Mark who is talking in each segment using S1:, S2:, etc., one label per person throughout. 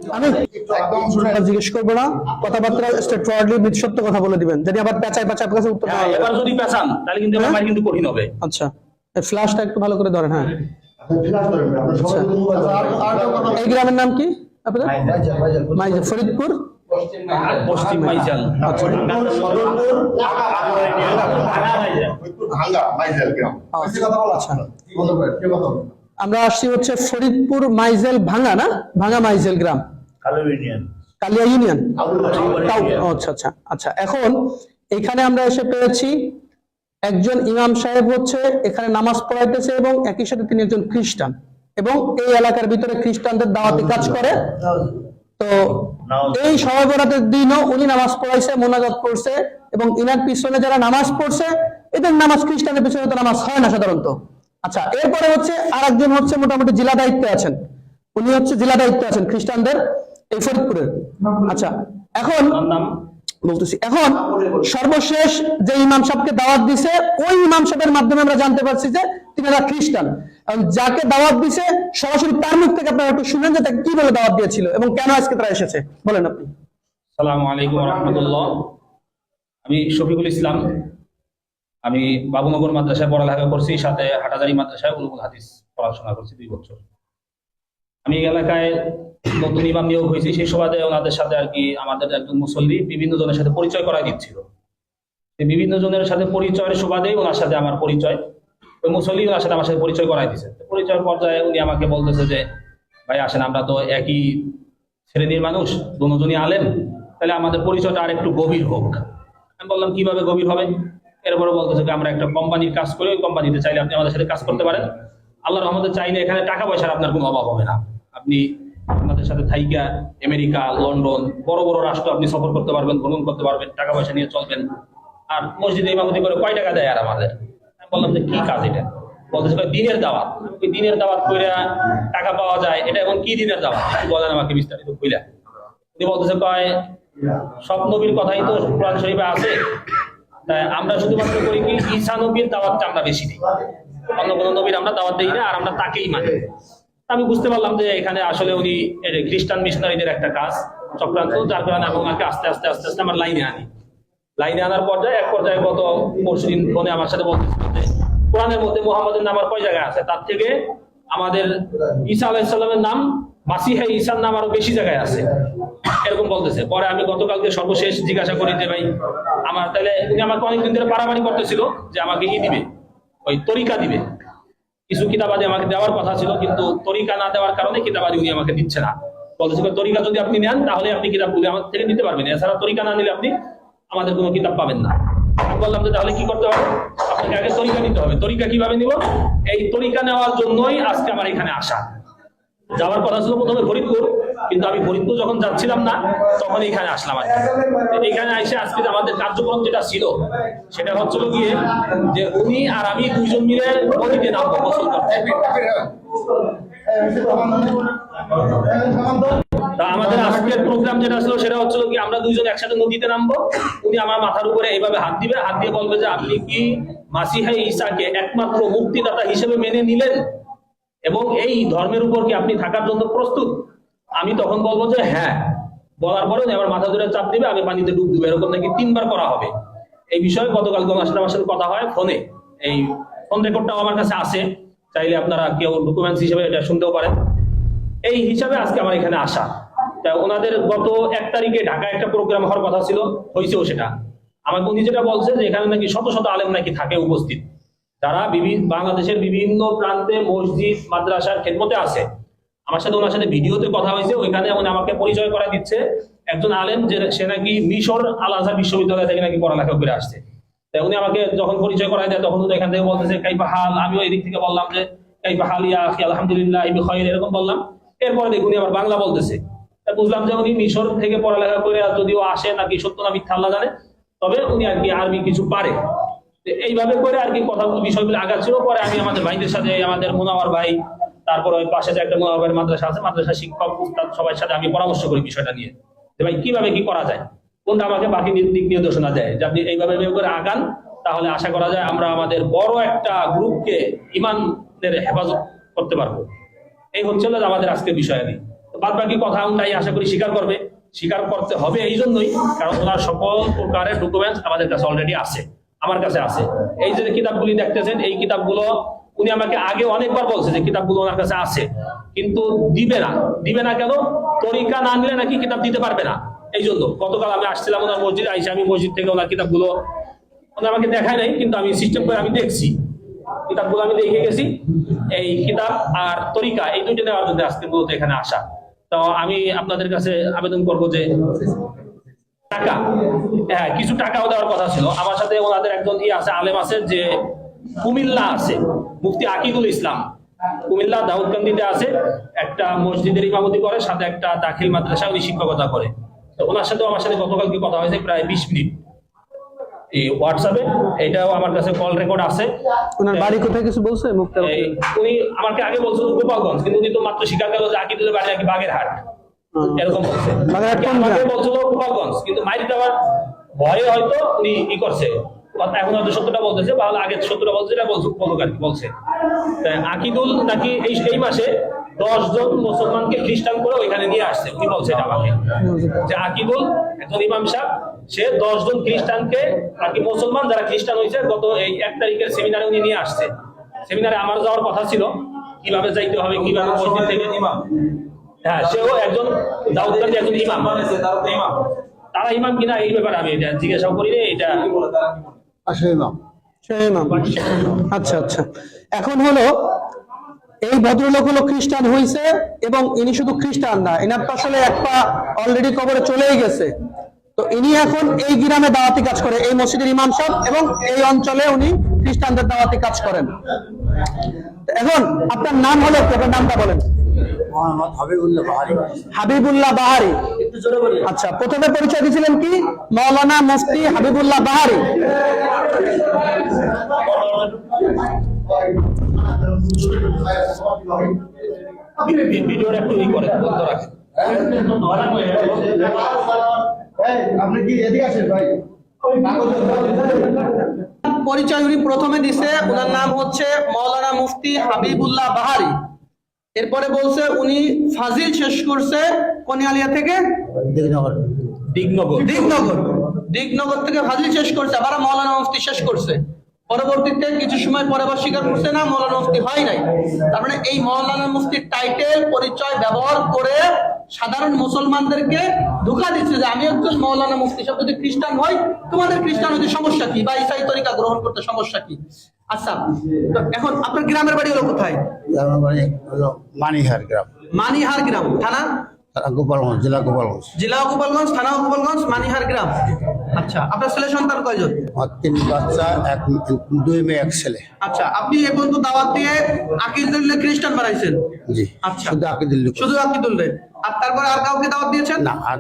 S1: আমি জিজ্ঞেস করবো না, কথাবার্তা স্ট্রেট ফরওয়ার্ডলি সত্য কথা বলে দিবেন, যদি আবার পেঁচায় পেঁচায় আপনার কাছে উত্তর দেওয়া হবে।
S2: এবার যদি পেছান তাহলে কিন্তু আমার কিন্তু কঠিন হবে।
S1: আচ্ছা, এই ফ্ল্যাশটা একটু ভালো করে ধরেন। হ্যাঁ, এই গ্রামের নাম কি আপনাদের? মাইজা, ফরিদপুর
S2: পশ্চিম মাইজাল।
S1: আচ্ছা, আমরা আসছি হচ্ছে ফরিদপুর মাইজেল ভাঙা, না ভাঙা মাইজেল গ্রাম, কালিয়া ইউনিয়ন। আচ্ছা আচ্ছা আচ্ছা, এখন এখানে আমরা এসে পেয়েছি একজন ইমাম সাহেব হচ্ছে এখানে নামাজ পড়াইতেছে এবং একই সাথে তিনি একজন খ্রিস্টান এবং এই এলাকার ভিতরে খ্রিস্টানদের দাওয়াতি কাজ করে। তো এই শবে বরাতের দিনও উনি নামাজ পড়াইছে, মোনাজাত করছে এবং ইনার পিছনে যারা নামাজ পড়ছে এদের নামাজ, খ্রিস্টানের পিছনে তো নামাজ হয় না সাধারণত। আচ্ছা, এরপরে হচ্ছে আরেকজন হচ্ছে মোটামুটি জেলা দায়িত্বে আছেন, উনি হচ্ছে জেলা দায়িত্বে আছেন খ্রিস্টানদের এই ফরিদপুরের। আচ্ছা, এখন বলতেছি, এখন সর্বশেষ যে ইমাম সাহেবকে দাওয়াত দিছে ওই ইমাম সাহেবের মাধ্যমে আমরা জানতে পারছি যে তিনি খ্রিস্টান। যাকে দাওয়াত দিছে সরাসরি তার মুখ থেকে আপনারা একটু শুনেন যে তাকে কি বলে দাওয়াত দিয়েছিল এবং কেন আজকে তারা এসেছে, বলেন আপনি।
S2: আসসালামু আলাইকুম ওয়া রাহমাতুল্লাহ। আমি শফিকুল ইসলাম, আমি বাবুনগর মাদ্রাসায় পড়ালেখা করছি, সাথে হাটাজারি মাদ্রাসায় উলুমুল হাদিস পড়াশোনা করছি 2 বছর। আমি এই এলাকায় নতুন ইমাম নিয়োগ হয়েছি, সেই সুবাদে ওনাদের সাথে আর কি আমাদের একজন মুসল্লি বিভিন্ন জনের সাথে পরিচয় করাই দিচ্ছিল। বিভিন্ন জনের সাথে পরিচয়ের সুবাদেই ওনার সাথে আমার পরিচয়, ওই মুসল্লি ওনার সাথে আমার সাথে পরিচয় করাই দিচ্ছে। পরিচয়ের পর্যায়ে উনি আমাকে বলতেছে যে ভাই আসেন, আমরা তো একই শ্রেণীর মানুষ, দুজনই আলেম, তাহলে আমাদের পরিচয়টা আর একটু গভীর হোক। আমি বললাম কিভাবে গভীর হবে? এরপরে বলতেছে যে আমরা একটা কোম্পানির কাজ করি, ওই কোম্পানিতে চাইলে আপনি আমাদের সাথে কাজ করতে পারেন, আল্লাহর রহমতে চাইলে এখানে টাকা পয়সার আপনার কোনো অভাব হবে না, আপনি আমাদের সাথে থাইকা আমেরিকা, লন্ডন, বড় বড় রাষ্ট্র আপনি সফর করতে পারবেন, ভ্রমণ করতে পারবেন, টাকা পয়সা নিয়ে চলবেন। আর মসজিদে ইমামতি করে কয় টাকা দেয় আর আমাদের? আমি বললাম যে কি কাজ এটা? বলতেছে দিনের দাওয়াত। ওই দিনের দাওয়াত করে টাকা পাওয়া যায়, এটা এখন কি দিনের দাওয়াত বলেন আমাকে বিস্তারিত কইলা। উনি বলতেছে কয় সব নবীর কথাই তো কোরআন শরীফে আছে, তাই আমরা শুধুমাত্র করি কি ঈসা নবীর দাওয়াতটা আমরা বেশি দিই, অন্য কোনো নবীর আমরা দাওয়াত দিই না, আর আমরা তাকেই মানি। আমি বুঝতে পারলাম যে এখানে আসলে উনি খ্রিস্টান মিশনারিদের একটা কাজ চক্রান্ত, যার কারণে আমি ওনাকে আস্তে আস্তে আস্তে আস্তে আমার লাইনে আনার পর্যায়ে এক পর্যায়ে গত পরশুদিন ফোনে আমার সাথে বলতেছিল যে কোরআনের মধ্যে মুহাম্মাদের নাম আর কয় জায়গায় আছে, তার থেকে আমাদের ঈসা আলাইহিস সালামের নাম, মাসিহে ঈসার নাম আরো বেশি জায়গায় আছে, এরকম বলতেছে। পরে আমি গতকালকে সর্বশেষ জিজ্ঞাসা করি যে ভাই আমার, তাহলে উনি আমাকে অনেকদিন ধরে পারামারি করতেছিল যে আমাকে কি দিবে, ওই তরিকা দিবে, কিছু কিতাবাদি আমাকে দেওয়ার কথা ছিল, কিন্তু তরিকা না দেওয়ার কারণে কিতাবাদি উনি আমাকে দিচ্ছে না। বলতেছিল তরিকা যদি আপনি নেন তাহলে আপনি কিতাবগুলি আমার থেকে নিতে পারবেন, এছাড়া তরিকা না নিলে আপনি আমাদের কোনো কিতাব পাবেন না। আমি বললাম যে তাহলে কি করতে হবে? আপনাকে আগে তরিকা নিতে হবে। তরিকা কিভাবে নিব? এই তরিকা নেওয়ার জন্যই আজকে আমার এখানে আসা। যাওয়ার কথা ছিল প্রথমে ফরিদপুর, কিন্তু আমি ফরিদপুর যখন যাচ্ছিলাম না তখন এখানে আসলাম। আর এখানে এসে আজকে আমাদের কার্যক্রম যেটা ছিল সেটা হচ্ছিল গিয়ে যে উনি আর আমি 2 জন মিলে নদীতে নামবো গোসল করতে। আমাদের আজকের প্রোগ্রাম যেটা ছিল সেটা হচ্ছিল কি আমরা 2 জন একসাথে নদীতে নামবো, উনি আমার মাথার উপরে এইভাবে হাত দিবে, হাত দিয়ে বলবে যে আপনি কি মাসিহে ঈসাকে একমাত্র মুক্তিদাতা হিসেবে মেনে নিলেন এবং এই ধর্মের উপর কি আপনি থাকার জন্য প্রস্তুত? আমি তখন বলবো যে হ্যাঁ। বলার পরে আমার মাথা ধরে চাপ দিবে, আমি পানিতে ডুব দিব, এরকম নাকি 3 বার করা হবে। এই বিষয়ে গতকাল আমার সাথে কথা হয় ফোনে, এই ফোন রেকর্ডটাও আমার কাছে আছে, চাইলে আপনারা কেউ ডকুমেন্টস হিসেবে এটা শুনতেও পারেন। এই হিসাবে আজকে আমার এখানে আসা। তা ওনাদের গত 1 তারিখে ঢাকায় একটা প্রোগ্রাম হওয়ার কথা ছিল, হয়েছেও সেটা। আমাকে উনি যেটা বলছে যে এখানে নাকি শত শত আলেম নাকি থাকে উপস্থিত, যারা বাংলাদেশের বিভিন্ন প্রান্তে মসজিদ মাদ্রাসার খেদমতে আছে। আমার সাথে ওনার সাথে ভিডিওতে কথা হয়েছে, ওইখানে উনি আমাকে পরিচয় করা দিচ্ছে একজন আলেম যে সে নাকি মিশর আল আজহার বিশ্ববিদ্যালয় থেকে নাকি পড়ালেখা করে আসছে। তাই উনি আমাকে যখন পরিচয় করাই দেয় তখন উনি এখান থেকে বলতেছে কাইফা হাল, আমিও এই দিক থেকে বললাম যে কাইফা হাল ইয়া আখি আলহামদুলিল্লাহ ইবি খায়র, এরকম বললাম। এরপরে দেখুন আবার বাংলা বলতেছে। বুঝলাম যে উনি মিশর থেকে পড়ালেখা করে যদিও আসে নাকি সত্য না মিথ্যা আল্লাহ জানে, তবে উনি আর কি আরবি কিছু পারে। এইভাবে করে আর কি কথাগুলো বিষয়গুলো আগাচ্ছিল। পরে আমি আমাদের ভাইদের সাথে, আমাদের মুনাওয়ার ভাই, তারপরে ওই পাশে যে একটা মুনাওয়ার ভাইয়ের মাদ্রাসা আছে, মাদ্রাসা শিক্ষক উস্তাদ সবার সাথে আমি পরামর্শ করি বিষয়টা নিয়ে যে ভাই কিভাবে কি করা যায়, কোনটা আমাকে বাকি দিক নির্দেশনা দেয় যে আপনি এইভাবে করে আগান, তাহলে আশা করা যায় আমরা আমাদের বড় একটা গ্রুপকে ইমানের হেফাজত করতে পারবো। এই হচ্ছিল আমাদের আজকের বিষয়। বাদ বাকি কথা তাই আশা করি স্বীকার করবে, স্বীকার করতে হবে এই জন্যই কারণ ওনার সকল প্রকারের ডকুমেন্টস আমাদের কাছে অলরেডি আছে, আমার কাছে আছে। এই যে কিতাবগুলি দেখতেছেন, এই কিতাবগুলো উনি আমাকে আগে অনেকবার বলছে যে কিতাবগুলো ওনার কাছে আছে, কিন্তু দিবে না কেন? তরিকা না নিলে নাকি কিতাব দিতে পারবে না। এই জন্য গতকাল আমি আসছিলাম ওনার মসজিদে, আইসা আমি মসজিদ থেকে ওনার কিতাবগুলো উনি আমাকে দেখায় নাই, কিন্তু আমি সিস্টেম করে আমি দেখছি কিতাবগুলো, আমি দেখে গেছি। এই কিতাব আর তরিকা এই দুইটা নেওয়ার জন্য আজকে মূলত এখানে আসা। তো আমি আপনাদের কাছে আবেদন করবো যে টাকা, হ্যাঁ কিছু টাকাও দেওয়ার কথা ছিল। আমার সাথে ওনাদের একজন আছে, আলেম আছে, যে কুমিল্লা আছে, মুফতি আকিদুল ইসলাম, কুমিল্লা দাউদকান্দিতে আছে, একটা মসজিদের ইমামতি করে, সাথে একটা দাখিল মাদ্রাসা উনি শিক্ষকতা করে। তো ওনার সাথে আমার সাথে গতকালকে কথা হয়েছে প্রায় 20 মিনিট এই হোয়াটসঅ্যাপে, এটাও আমার কাছে কল রেকর্ড আছে।
S1: ওনার বাড়ি কোথায় কিছু বলছে মুক্তার?
S2: উনি আমাকে আগে বলছিল গোপালগঞ্জ, কিন্তু উনি তো মাত্র স্বীকার করলো যে আকিদুলের বাড়ি নাকি বাগেরহাট, এরকম বলছে। আমাকে বলছিল গোপালগঞ্জ, কিন্তু মাইর দেওয়ার ভয়ে হয়তো উনি ই করছে, এখন হয়তো সত্যটা বলতেছে, বা আগে সত্যটা বলছে, এটা বলুক আর কি বলছে। আকিদুল নাকি এই মাসে 10 জন মুসলমানকে খ্রিস্টান করে ওইখানে নিয়ে আসছে, উনি বলছে এটা আমাকে, যে আকিদুল একজন ইমাম সাহেব, সে 10 জন খ্রিস্টানকে আর কি মুসলমান যারা খ্রিস্টান হয়েছে গত এই 1 তারিখের সেমিনারে উনি নিয়ে আসছে। সেমিনারে আমার যাওয়ার কথা ছিল, কিভাবে যাইতে হবে, কিভাবে মসজিদ থেকে ইমাম, হ্যাঁ সেও একজন দাউদকান্দি একজন ইমাম, তারা ইমাম কিনা এই ব্যাপারে আমি এটা জিজ্ঞাসা করি রে, এটা
S1: আচ্ছা আচ্ছা। এখন হলো এই ভদ্রলোক হলো খ্রিস্টান হয়েছে, এবং ইনি শুধু খ্রিস্টান না, এনার তো আসলে একটা অলরেডি কবরে চলেই গেছে। তো ইনি এখন এই গ্রামে দাওয়াতি কাজ করে, এই মসজিদের ইমাম সাহেব, এবং এই অঞ্চলে উনি খ্রিস্টানদের দাওয়াতি কাজ করেন। এখন আপনার নাম হলো কি? আপনার নামটা বলেন। হাবিবুল্লাহ বাহারি। আচ্ছা, প্রথমে পরিচয় দিয়েছিলেন কি? মাওলানা মুফতি হাবিবুল্লাহ বাহারি।
S2: ভিডিওটা একটু ই করে বন্ধ রাখেন।
S3: আপনি কি এদিকে আসেন ভাই?
S1: পরিচয় উনি প্রথমে দিছে, ওনার নাম হচ্ছে মাওলানা মুফতি হাবিবুল্লাহ বাহারি। এরপরে বলছে উনি ফাজিল শেষ করছে কোনিয়ালিয়া থেকে, দিগনগর থেকে ফাজিল শেষ করছে, আবার মাওলানা মুফতি শেষ করছে। পরবর্তীতে কিছু সময় পরে আবার স্বীকার করছে না মাওলানা মুফতি হয় নাই। তার মানে এই মাওলানা মুফতির টাইটেল পরিচয় ব্যবহার করে সাধারণ মুসলমানদেরকে ধোঁকা দিচ্ছে যে আমি একজন মাওলানা মুফতি, সব যদি খ্রিস্টান হয় তোমাদের খ্রিস্টান হতে সমস্যা কি, বা ইসাই তরিকা গ্রহণ করতে সমস্যা কি? আচ্ছা, তো এখন আপনার গ্রামের বাড়ি হলো কোথায়?
S3: মানিহার গ্রাম।
S1: মানিহার গ্রাম, থানা
S3: গোপালগঞ্জ, জেলা গোপালগঞ্জ।
S1: জেলা গোপালগঞ্জ, থানা গোপালগঞ্জ, মানিহার গ্রাম। আচ্ছা, আপনার ছেলে সন্তান কয়জন?
S3: আমার 3 বাচ্চা, 2 মেয়ে 1 ছেলে।
S1: আচ্ছা, আপনি এই পর্যন্ত দাওয়াত দিয়ে আকিদুল্লাহ খ্রিস্টান বানাইছেন?
S3: জি।
S1: আচ্ছা,
S3: শুধু আকিদুল্লাহ।
S1: শুধু আকিদুল্লাহ। আর তারপর আর কাউকে দাওয়াত দিয়েছেন?
S3: না, আর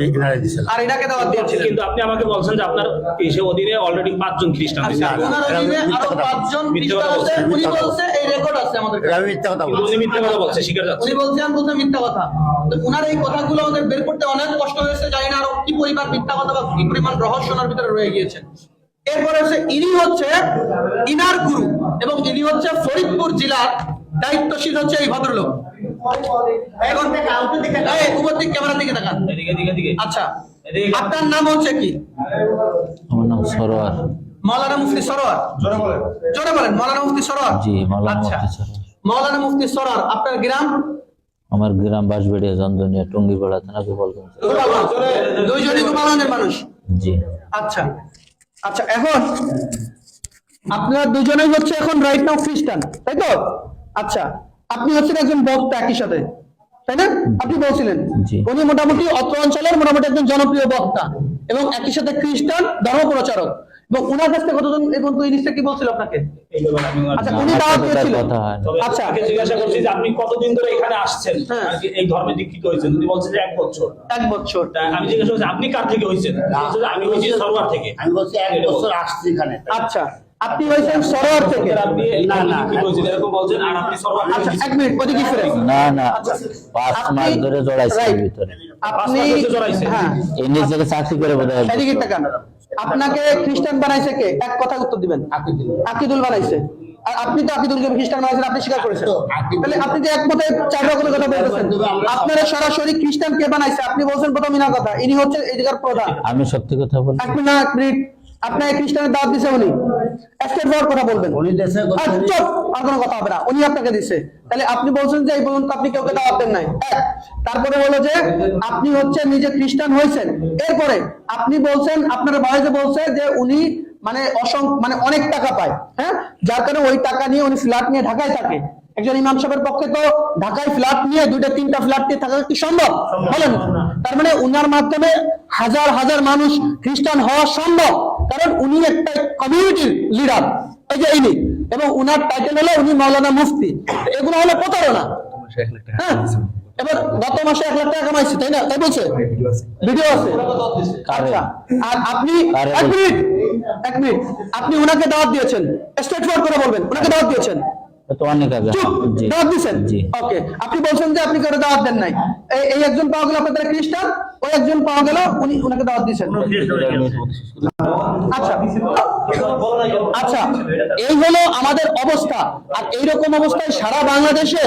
S3: ইনারে দিয়েছেন।
S1: আর এটাকে দাওয়াত দিয়েছিলেন?
S2: কিন্তু আপনি আমাকে বলছেন যে আপনার সে অধীনে অলরেডি 5 জন খ্রিস্টান
S1: আচ্ছা,
S2: আছে।
S1: ওনার অধীনে আরো 5 জন খ্রিস্টান আছে, উনি বলছে এই রেকর্ড আছে আমাদের কাছে।
S3: আমি মিথ্যা কথা
S2: কিন্তু
S3: বলছি।
S2: উনি মিথ্যা কথা বলছে, স্বীকার যাচ্ছে।
S1: উনি বলছেন বলতে মিথ্যা কথা। তো ওনার এই কথাগুলো আমাদের বের করতে অনেক কষ্ট হয়েছে, জানি না আরো কি পরিমাণ মিথ্যা কথা বা কি পরিমাণ রহস্য ওনার ভিতরে রয়ে গিয়েছে। এরপরে হচ্ছে ইনি হচ্ছে ইনার গুরু, এবং ইনি হচ্ছে ফরিদপুর জেলার দায়িত্বশীল হচ্ছে এই ভদ্রলোক। এখন উপর দিকে ক্যামেরার দিকে তাকান।
S2: এদিকে।
S1: আচ্ছা, আপনার নাম হচ্ছে কি?
S4: আমার নাম সরোয়ার।
S1: মাওলানা মুফতি সরোয়ার। জোরে বলেন, মাওলানা মুফতি সরোয়ার।
S4: জি, মাওলানা
S1: আচ্ছা,
S4: মুফতি সরোয়ার।
S1: মাওলানা মুফতি সরোয়ার। আপনার গ্রাম?
S4: আমার গ্রাম বাঁশবেড়িয়া, জন্দনিয়া, টঙ্গিপাড়া থানা, গোপালগঞ্জ।
S1: দুইজনই গোপালগঞ্জের মানুষ?
S4: জি।
S1: আচ্ছা আচ্ছা, এখন আপনারা দুজনেই হচ্ছে এখন রাইট নাও খ্রিস্টান, তাই তো? আচ্ছা, আপনি হচ্ছেন একজন বক্তা একই সাথে, তাই না? আপনি বলছিলেন
S4: জি।
S1: উনি মোটামুটি অত্র অঞ্চলের মোটামুটি একজন জনপ্রিয় বক্তা, এবং একই সাথে খ্রিস্টান ধর্ম প্রচারক। এবং উনার কাছ থেকে কতজন এই পর্যন্ত এই জিনিসটা কি বলছিল আপনাকে? আচ্ছা, উনি দাওয়াত দিয়েছিলেন।
S4: কথা হয় না।
S1: আচ্ছা,
S2: আগে জিজ্ঞাসা করছি যে আপনি কতদিন ধরে এখানে আসছেন,
S1: হ্যাঁ।
S2: আর কি এই ধর্মে দীক্ষিত হয়েছেন? উনি বলছেন যে 1 বছর।
S1: 1 বছর।
S2: তা আমি জিজ্ঞাসা করছি আপনি কার থেকে হয়েছেন? উনি বলছেন যে আমি হয়েছি সরোয়ার থেকে।
S3: আমি বলছি 1 বছর আসছি এখানে।
S1: আচ্ছা, আপনি হয়েছেন সরোয়ার থেকে?
S2: আপনি
S3: না, না,
S2: দীক্ষিত হয়েছেন এরকম বলছেন, আর আপনি সরোয়ার থেকে
S1: আচ্ছা,
S2: হয়েছেন।
S1: 1 মিনিট, ওদিকে ফিরে।
S4: না না,
S1: আচ্ছা,
S4: 5 মাস
S1: আপনি-
S4: ধরে জড়াইছে
S1: right.
S4: এর ভিতরে।
S1: আপনি
S2: 5 মাস জড়াইছে।
S1: হ্যাঁ,
S4: এই নিজেকে চাকরি করে বোধহয়।
S1: এদিকে তাকান। আপনাকে খ্রিস্টান বানাইছে কে? এক কথায় উত্তর দিবেন। আকিদুল বানাইছে। আর আপনি তো আকিদুলকে খ্রিস্টান বানাইছেন, আপনি স্বীকার করেছেন। তাহলে আপনি যে একমতে 4 রকমের কথা বলতেছেন, আপনারা সরাসরি খ্রিস্টান কে বানাইছে আপনি বলছেন প্রথম ইনা কথা, ইনি হচ্ছে এই জায়গার প্রধান।
S4: আমি সত্যি কথা বলি।
S1: এক মিনিট, আপনি খ্রিস্টানের দাওয়াত দিছে উনি, স্টেট ফরওয়ার্ড কথা বলবেন।
S3: উনি দেশে
S1: চুপ, আর কোনো কথা হবে না, উনি আপনাকে দিছে। তাহলে আপনি বলছেন যে এই পর্যন্ত আপনি কাউকে দাওয়াত দেন নাই। তারপরে বলো যে আপনি হচ্ছে নিজে খ্রিস্টান হয়েছেন, এরপরে আপনি বলছেন আপনার ভাইজে বলছে যে উনি মানে মানে অনেক টাকা পায়, হ্যাঁ, যার কারণে ওই টাকা নিয়ে উনি ফ্ল্যাট নিয়ে ঢাকায় থাকে। একজন ইমাম সাহেবের পক্ষে তো ঢাকায় ফ্ল্যাট নিয়ে 2-3টা ফ্ল্যাট নিয়ে থাকা কি সম্ভব? বলেন। তার মানে উনার মাধ্যমে হাজার হাজার মানুষ খ্রিস্টান হওয়া সম্ভব, কারণ উনি একটা কমিউনিটির লিডার, এই যে ইনি, এবং উনার টাইটেল হলো উনি মাওলানা মুফতি। এগুলো হলো প্রতারণা। হ্যাঁ, এবার গত মাসে 1 লাখ টাকা কামাইছে, তাই না? তাই বলছে, ভিডিও আছে। আচ্ছা, আর আপনি এক মিনিট আপনি উনাকে দাওয়াত দিয়েছেন, স্ট্রেট ফরওয়ার্ড করে বলবেন, উনাকে দাওয়াত দিয়েছেন
S4: তো অনেক আগে। জি
S1: দাওয়াত দিয়েছেন।
S4: জি।
S1: ওকে, আপনি বলছেন যে আপনি কারো দাওয়াত দেন নাই। এই একজন পাওয়া গেল আপনাদের খ্রিস্টান, ওই একজন পাওয়া গেল উনি উনাকে দাওয়াত দিয়েছেন। আচ্ছা আচ্ছা, এই হলো আমাদের অবস্থা। আর এইরকম অবস্থায় সারা বাংলাদেশে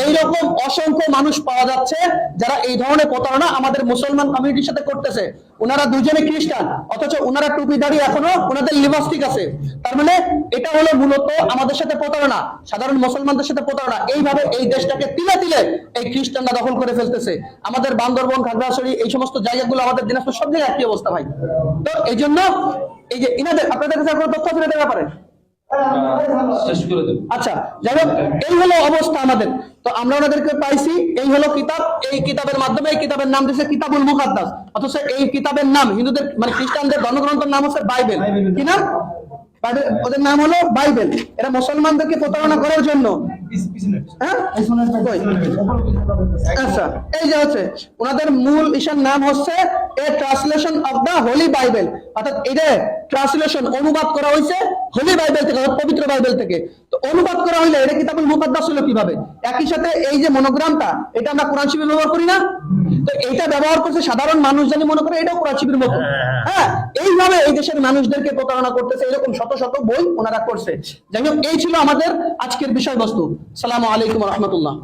S1: এইরকম অসংখ্য মানুষ পাওয়া যাচ্ছে যারা এই ধরনের প্রতারণা আমাদের মুসলমান কমিউনিটির সাথে করতেছে। ওনারা দুজনে খ্রিস্টান, অথচ ওনারা টুপি দাঁড়িয়ে এখনো ওনাদের লিপস্টিক আছে। তার মানে এটা হলো মূলত আমাদের সাথে প্রতারণা, সাধারণ মুসলমানদের সাথে প্রতারণা। এইভাবে এই দেশটাকে তিলে তিলে এই খ্রিস্টানরা দখল করে ফেলতেছে। আমাদের বান্দরবন, খাগড়াছড়ি, এই সমস্ত জায়গাগুলো, আমাদের দিনাজপুর, সব জায়গায় একই অবস্থা ভাই। তো এই জন্য এই যে ইনাদের, আপনাদের কাছে কোনো তথ্য আছে এদের ব্যাপারে?
S2: শেষ করে দেব।
S1: আচ্ছা, যাই হোক, এই হলো অবস্থা আমাদের। তো আমরা ওনাদেরকে পাইছি, এই হলো কিতাব। এই কিতাবের মাধ্যমে, এই কিতাবের নাম দিয়েছে কিতাবুল মুকাদ্দাস, অথচ এই কিতাবের নাম হিন্দুদের মানে খ্রিস্টানদের ধর্মগ্রন্থের নাম হচ্ছে বাইবেল। কি নাম? ওদের নাম হলো বাইবেল। এটা মুসলমানদেরকে প্রতারণা করার জন্য। হ্যাঁ, আচ্ছা, এই যে হচ্ছে ওনাদের মূল ইশার নাম হচ্ছে a translation of the Holy Bible, অর্থাৎ এটা ট্রান্সলেশন, অনুবাদ করা হয়েছে হোলি বাইবেল থেকে, পবিত্র বাইবেল থেকে। তো অনুবাদ করা হইলে এটা কিতাবুল মুকাদ্দাস হলো কিভাবে? একই সাথে এই যে মনোগ্রামটা, এটা আমরা কোরআন শরীফে ব্যবহার করি না? তো এটা ব্যবহার করছে সাধারণ মানুষ, জানি মনে করে এটাও কোরআন শরীফের মতো। হ্যাঁ, এইভাবে এই দেশের মানুষদেরকে প্রতারণা করতেছে। এরকম শত শত বই ওনারা করছে। যাই হোক, এই ছিল আমাদের আজকের বিষয়বস্তু। আসসালামু আলাইকুম ওয়া রাহমাতুল্লাহ।